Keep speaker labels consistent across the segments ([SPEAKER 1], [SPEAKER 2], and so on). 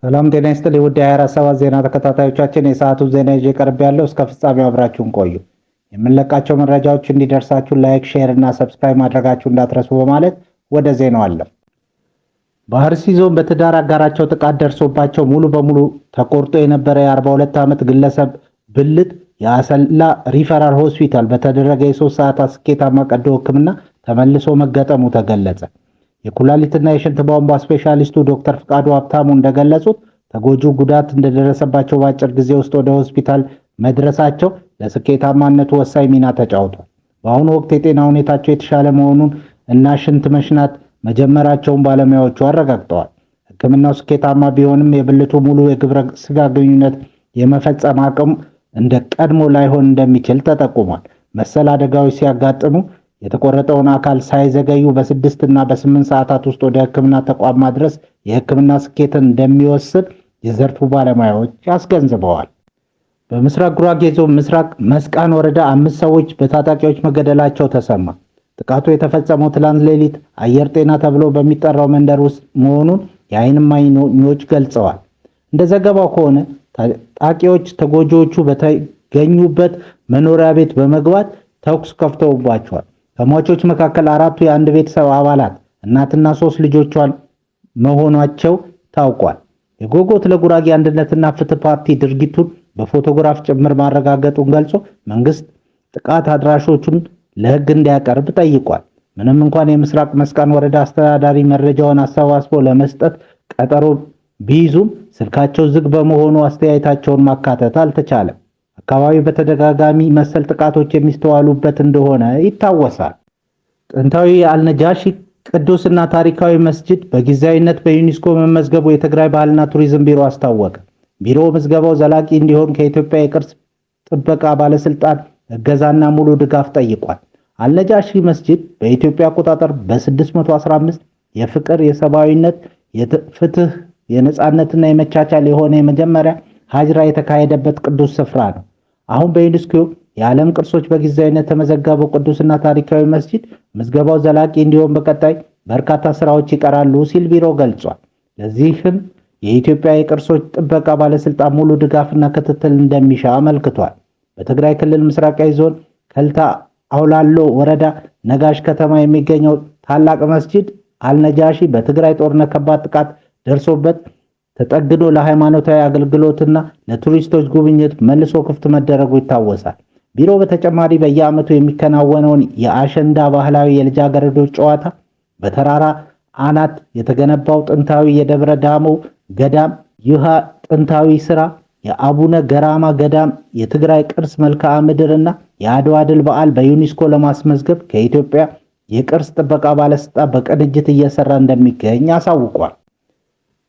[SPEAKER 1] ሰላም ጤና ይስጥልኝ ውድ የ24/7 ዜና ተከታታዮቻችን፣ የሰዓቱ ዜና ይዤ ቀርቤያለሁ። እስከ ፍጻሜው አብራችሁን ቆዩ። የምንለቃቸው መረጃዎች እንዲደርሳችሁ ላይክ፣ ሼር እና ሰብስክራይብ ማድረጋችሁ እንዳትረሱ በማለት ወደ ዜናው አለፍ። በአርሲ ዞን በትዳር አጋራቸው ጥቃት ደርሶባቸው ሙሉ በሙሉ ተቆርጦ የነበረ የ42 ዓመት ግለሰብ ብልት የአሰላ ሪፈራል ሆስፒታል በተደረገ የ3 ሰዓታት ስኬታማ ቀዶ ሕክምና ተመልሶ መገጠሙ ተገለጸ። የኩላሊትና የሽንት ቧንቧ ስፔሻሊስቱ ዶክተር ፍቃዱ ሀብታሙ እንደገለጹት ተጎጂው ጉዳት እንደደረሰባቸው በአጭር ጊዜ ውስጥ ወደ ሆስፒታል መድረሳቸው ለስኬታማነቱ ወሳኝ ሚና ተጫውቷል። በአሁኑ ወቅት የጤና ሁኔታቸው የተሻለ መሆኑን እና ሽንት መሽናት መጀመራቸውን ባለሙያዎቹ አረጋግጠዋል። ሕክምናው ስኬታማ ቢሆንም የብልቱ ሙሉ የግብረ ስጋ ግንኙነት የመፈጸም አቅም እንደ ቀድሞ ላይሆን እንደሚችል ተጠቁሟል። መሰል አደጋዎች ሲያጋጥሙ የተቆረጠውን አካል ሳይዘገዩ በ6 እና በ8 ሰዓታት ውስጥ ወደ ሕክምና ተቋም ማድረስ የሕክምና ስኬትን እንደሚወስድ የዘርፉ ባለሙያዎች አስገንዝበዋል። በምስራቅ ጉራጌ ዞን ምስራቅ መስቃን ወረዳ 5 ሰዎች በታጣቂዎች መገደላቸው ተሰማ። ጥቃቱ የተፈጸመው ትላንት ሌሊት አየር ጤና ተብሎ በሚጠራው መንደር ውስጥ መሆኑን የዓይን እማኞች ገልጸዋል። እንደ ዘገባው ከሆነ ታጣቂዎች ተጎጂዎቹ በተገኙበት መኖሪያ ቤት በመግባት ተኩስ ከፍተውባቸዋል። ከሟቾች መካከል 4ቱ የአንድ ቤተሰብ አባላት እናትና 3 ልጆቿን መሆናቸው ታውቋል። የጎጎት ለጉራጌ አንድነትና ፍትህ ፓርቲ ድርጊቱን በፎቶግራፍ ጭምር ማረጋገጡን ገልጾ መንግስት ጥቃት አድራሾቹን ለህግ እንዲያቀርብ ጠይቋል። ምንም እንኳን የምስራቅ መስቃን ወረዳ አስተዳዳሪ መረጃውን አሰባስቦ ለመስጠት ቀጠሮ ቢይዙም ስልካቸው ዝግ በመሆኑ አስተያየታቸውን ማካተት አልተቻለም። አካባቢው በተደጋጋሚ መሰል ጥቃቶች የሚስተዋሉበት እንደሆነ ይታወሳል። ጥንታዊ የአልነጃሺ ቅዱስና ታሪካዊ መስጂድ በጊዜያዊነት በዩኔስኮ መመዝገቡ የትግራይ ባህልና ቱሪዝም ቢሮ አስታወቀ። ቢሮው ምዝገባው ዘላቂ እንዲሆን ከኢትዮጵያ የቅርስ ጥበቃ ባለስልጣን እገዛና ሙሉ ድጋፍ ጠይቋል። አልነጃሺ መስጂድ በኢትዮጵያ አቆጣጠር በ615 የፍቅር፣ የሰብአዊነት፣ የፍትህ፣ የነጻነትና የመቻቻል የሆነ የመጀመሪያ ሀጅራ የተካሄደበት ቅዱስ ስፍራ ነው። አሁን በዩኔስኮ የዓለም ቅርሶች በጊዜያዊነት የተመዘገበው ቅዱስና ታሪካዊ መስጂድ ምዝገባው ዘላቂ እንዲሆን በቀጣይ በርካታ ስራዎች ይቀራሉ ሲል ቢሮ ገልጿል። ለዚህም የኢትዮጵያ የቅርሶች ጥበቃ ባለስልጣን ሙሉ ድጋፍና ክትትል እንደሚሻ አመልክቷል። በትግራይ ክልል ምስራቃዊ ዞን ከልታ አውላሎ ወረዳ ነጋሽ ከተማ የሚገኘው ታላቅ መስጂድ አልነጃሺ በትግራይ ጦርነት ከባድ ጥቃት ደርሶበት ተጠግኖ ለሃይማኖታዊ አገልግሎትና ለቱሪስቶች ጉብኝት መልሶ ክፍት መደረጉ ይታወሳል። ቢሮ በተጨማሪ በየዓመቱ የሚከናወነውን የአሸንዳ ባህላዊ የልጃገረዶች ጨዋታ፣ በተራራ አናት የተገነባው ጥንታዊ የደብረ ዳሞ ገዳም ይህ ጥንታዊ ስራ፣ የአቡነ ገራማ ገዳም የትግራይ ቅርስ መልክዓ ምድርና የአድዋ ድል በዓል በዩኔስኮ ለማስመዝገብ ከኢትዮጵያ የቅርስ ጥበቃ ባለስልጣን በቅንጅት እየሰራ እንደሚገኝ አሳውቋል።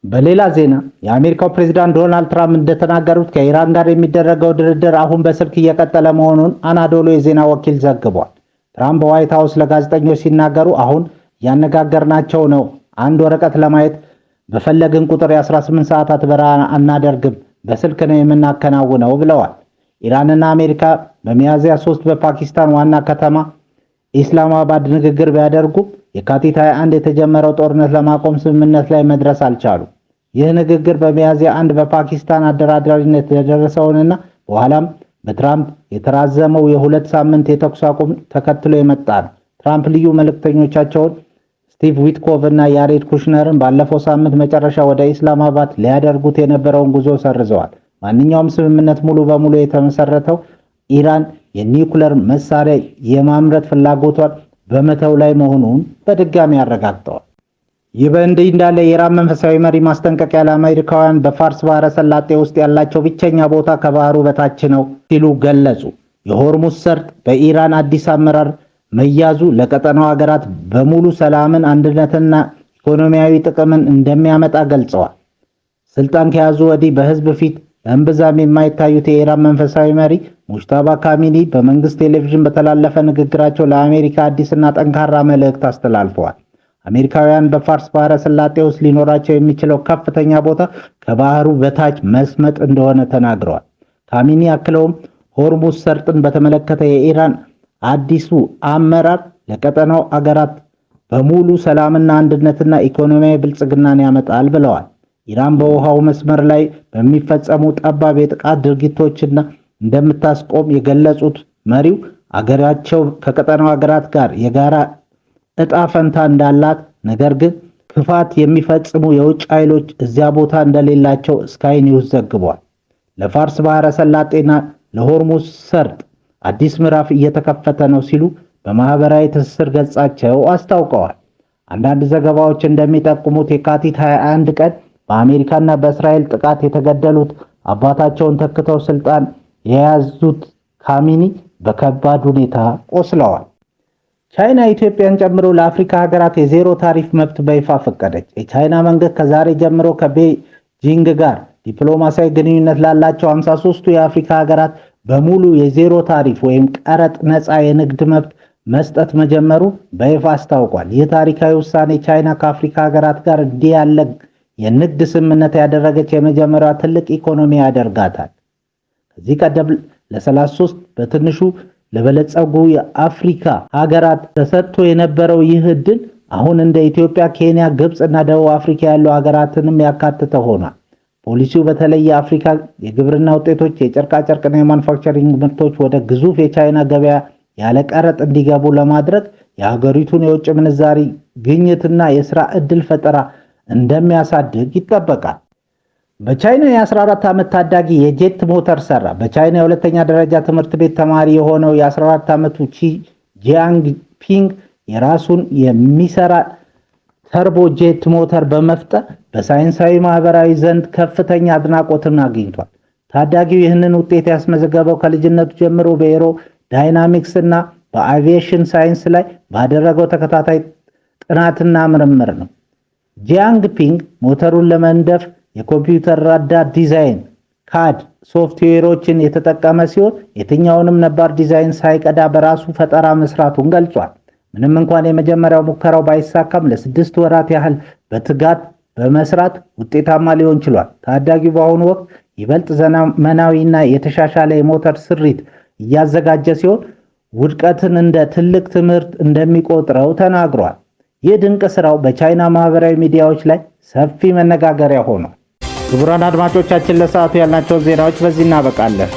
[SPEAKER 1] በሌላ ዜና የአሜሪካው ፕሬዝዳንት ዶናልድ ትራምፕ እንደተናገሩት ከኢራን ጋር የሚደረገው ድርድር አሁን በስልክ እየቀጠለ መሆኑን አናዶሎ የዜና ወኪል ዘግቧል። ትራምፕ በዋይት ሃውስ ለጋዜጠኞች ሲናገሩ አሁን እያነጋገርናቸው ነው፣ አንድ ወረቀት ለማየት በፈለግን ቁጥር የ18 ሰዓታት በረራ አናደርግም፣ በስልክ ነው የምናከናውነው ብለዋል። ኢራንና አሜሪካ በሚያዝያ 3 በፓኪስታን ዋና ከተማ ኢስላማባድ ንግግር ቢያደርጉም የካቲት 21 የተጀመረው ጦርነት ለማቆም ስምምነት ላይ መድረስ አልቻሉም። ይህ ንግግር በሚያዝያ 1 በፓኪስታን አደራዳሪነት የደረሰውንና በኋላም በትራምፕ የተራዘመው የ2 ሳምንት የተኩስ አቁም ተከትሎ የመጣ ነው። ትራምፕ ልዩ መልእክተኞቻቸውን ስቲቭ ዊትኮቭ እና ያሬድ ኩሽነርን ባለፈው ሳምንት መጨረሻ ወደ ኢስላማባድ ሊያደርጉት የነበረውን ጉዞ ሰርዘዋል። ማንኛውም ስምምነት ሙሉ በሙሉ የተመሰረተው ኢራን የኒውክሌር መሳሪያ የማምረት ፍላጎቷን በመተው ላይ መሆኑን በድጋሚ አረጋግጠዋል። ይህ በእንዲህ እንዳለ የኢራን መንፈሳዊ መሪ ማስጠንቀቂያ ለአሜሪካውያን በፋርስ ባህረ ሰላጤ ውስጥ ያላቸው ብቸኛ ቦታ ከባህሩ በታች ነው ሲሉ ገለጹ። የሆርሙዝ ሰርጥ በኢራን አዲስ አመራር መያዙ ለቀጠናው ሀገራት በሙሉ ሰላምን፣ አንድነትና ኢኮኖሚያዊ ጥቅምን እንደሚያመጣ ገልጸዋል። ስልጣን ከያዙ ወዲህ በህዝብ ፊት እምብዛም የማይታዩት የኢራን መንፈሳዊ መሪ ሙጅታባ ካሚኒ በመንግስት ቴሌቪዥን በተላለፈ ንግግራቸው ለአሜሪካ አዲስና ጠንካራ መልእክት አስተላልፈዋል። አሜሪካውያን በፋርስ ባህረ ሰላጤ ውስጥ ሊኖራቸው የሚችለው ከፍተኛ ቦታ ከባህሩ በታች መስመጥ እንደሆነ ተናግረዋል። ካሚኒ አክለውም ሆርሙዝ ሰርጥን በተመለከተ የኢራን አዲሱ አመራር ለቀጠናው አገራት በሙሉ ሰላምና አንድነትና ኢኮኖሚያዊ ብልጽግናን ያመጣል ብለዋል። ኢራን በውሃው መስመር ላይ በሚፈጸሙ ጠባብ የጥቃት ድርጊቶችና እንደምታስቆም የገለጹት መሪው አገራቸው ከቀጠናው ሀገራት ጋር የጋራ ዕጣ ፈንታ እንዳላት፣ ነገር ግን ክፋት የሚፈጽሙ የውጭ ኃይሎች እዚያ ቦታ እንደሌላቸው ስካይ ኒውስ ዘግቧል። ለፋርስ ባህረ ሰላጤና ለሆርሙዝ ሰርጥ አዲስ ምዕራፍ እየተከፈተ ነው ሲሉ በማህበራዊ ትስስር ገጻቸው አስታውቀዋል። አንዳንድ ዘገባዎች እንደሚጠቁሙት የካቲት 21 ቀን በአሜሪካና በእስራኤል ጥቃት የተገደሉት አባታቸውን ተክተው ስልጣን የያዙት ካሚኒ በከባድ ሁኔታ ቆስለዋል። ቻይና ኢትዮጵያን ጨምሮ ለአፍሪካ ሀገራት የዜሮ ታሪፍ መብት በይፋ ፈቀደች። የቻይና መንግስት ከዛሬ ጀምሮ ከቤጂንግ ጋር ዲፕሎማሲያዊ ግንኙነት ላላቸው 53ቱ የአፍሪካ ሀገራት በሙሉ የዜሮ ታሪፍ ወይም ቀረጥ ነፃ የንግድ መብት መስጠት መጀመሩ በይፋ አስታውቋል። ይህ ታሪካዊ ውሳኔ ቻይና ከአፍሪካ ሀገራት ጋር እንዲህ ያለ የንግድ ስምምነት ያደረገች የመጀመሪያዋ ትልቅ ኢኮኖሚ ያደርጋታል። ከዚህ ቀደም ለ33 በትንሹ ለበለጸጉ የአፍሪካ ሀገራት ተሰጥቶ የነበረው ይህ ዕድል አሁን እንደ ኢትዮጵያ፣ ኬንያ፣ ግብፅ እና ደቡብ አፍሪካ ያሉ ሀገራትንም ያካተተ ሆኗል። ፖሊሲው በተለይ የአፍሪካ የግብርና ውጤቶች፣ የጨርቃጨርቅና የማኑፋክቸሪንግ ምርቶች ወደ ግዙፍ የቻይና ገበያ ያለ ቀረጥ እንዲገቡ ለማድረግ የሀገሪቱን የውጭ ምንዛሪ ግኝትና የሥራ ዕድል ፈጠራ እንደሚያሳድግ ይጠበቃል። በቻይና የ14 ዓመት ታዳጊ የጄት ሞተር ሰራ። በቻይና የሁለተኛ ደረጃ ትምህርት ቤት ተማሪ የሆነው የ14 ዓመቱ ቺ ጂያንግ ፒንግ የራሱን የሚሰራ ተርቦ ጄት ሞተር በመፍጠር በሳይንሳዊ ማህበራዊ ዘንድ ከፍተኛ አድናቆትን አግኝቷል። ታዳጊው ይህንን ውጤት ያስመዘገበው ከልጅነቱ ጀምሮ በኤሮ ዳይናሚክስ እና በአቪዬሽን ሳይንስ ላይ ባደረገው ተከታታይ ጥናትና ምርምር ነው። ጂያንግ ፒንግ ሞተሩን ለመንደፍ የኮምፒውተር ረዳት ዲዛይን ካድ ሶፍትዌሮችን የተጠቀመ ሲሆን የትኛውንም ነባር ዲዛይን ሳይቀዳ በራሱ ፈጠራ መስራቱን ገልጿል። ምንም እንኳን የመጀመሪያው ሙከራው ባይሳካም ለ6 ወራት ያህል በትጋት በመስራት ውጤታማ ሊሆን ችሏል። ታዳጊው በአሁኑ ወቅት ይበልጥ ዘመናዊና የተሻሻለ የሞተር ስሪት እያዘጋጀ ሲሆን ውድቀትን እንደ ትልቅ ትምህርት እንደሚቆጥረው ተናግሯል። ይህ ድንቅ ስራው በቻይና ማህበራዊ ሚዲያዎች ላይ ሰፊ መነጋገሪያ ሆኗል። ክቡራን አድማጮቻችን ለሰዓቱ ያልናቸው ዜናዎች በዚህ እናበቃለን።